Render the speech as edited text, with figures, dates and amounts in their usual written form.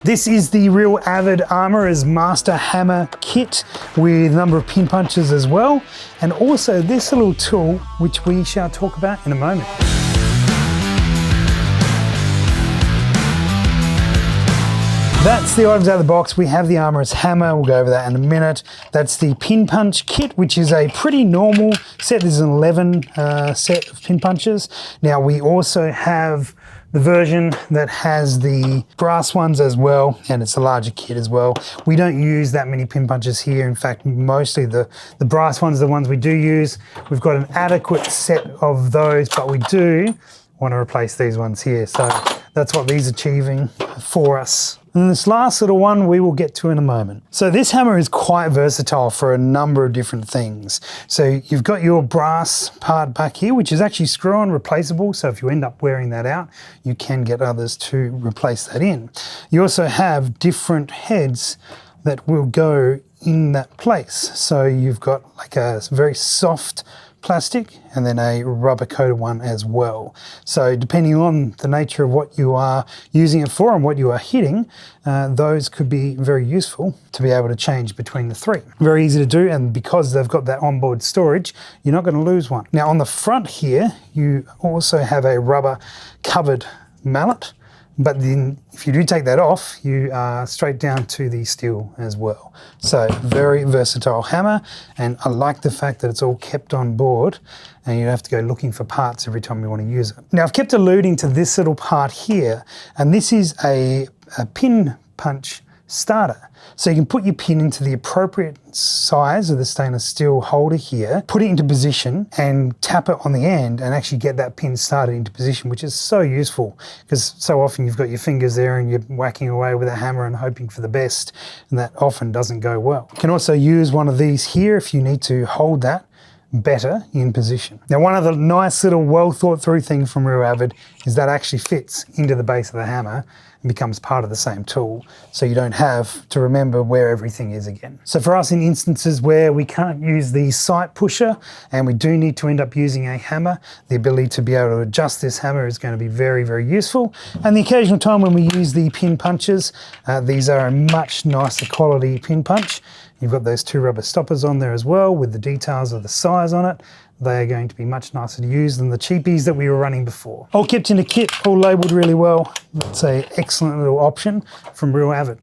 This is the Real Avid Armourer's Master Hammer Kit with a number of pin punches as well, and also this little tool which we shall talk about in a moment. That's the items out of the box. We have the Armourer's hammer, we'll go over that in a minute. That's the pin punch kit, which is a pretty normal set. This is an 11 set of pin punches. Now we also have the version that has the brass ones as well, and it's a larger kit as well. We don't use that many pin punches here. In fact, mostly the brass ones are the ones we do use. We've got an adequate set of those, but we do want to replace these ones here. So that's what these are achieving for us. And this last little one we will get to in a moment. So this hammer is quite versatile for a number of different things. So you've got your brass part back here, which is actually screw-on replaceable. So if you end up wearing that out, you can get others to replace that in. You also have different heads that will go in that place. So you've got like a very soft plastic and then a rubber coated one as well. So depending on the nature of what you are using it for and what you are hitting, those could be very useful to be able to change between the three. Very easy to do, and because they've got that onboard storage, you're not going to lose one. Now on the front here, you also have a rubber covered mallet, but then if you do take that off, you are straight down to the steel as well. So very versatile hammer, and I like the fact that it's all kept on board and you don't have to go looking for parts every time you want to use it. Now I've kept alluding to this little part here, and this is a pin punch starter. So you can put your pin into the appropriate size of the stainless steel holder here, put it into position and tap it on the end and actually get that pin started into position, which is so useful because so often you've got your fingers there and you're whacking away with a hammer and hoping for the best, and that often doesn't go well. You can also use one of these here if you need to hold that better in position. Now one of the nice little well thought through things from Real Avid is that actually fits into the base of the hammer and becomes part of the same tool, so you don't have to remember where everything is again. So for us, in instances where we can't use the sight pusher and we do need to end up using a hammer, the ability to be able to adjust this hammer is going to be very, very useful. And the occasional time when we use the pin punches, these are a much nicer quality pin punch. You've got those two rubber stoppers on there as well with the details of the size on it. They are going to be much nicer to use than the cheapies that we were running before. All kept in a kit, all labelled really well. That's an excellent little option from Real Avid.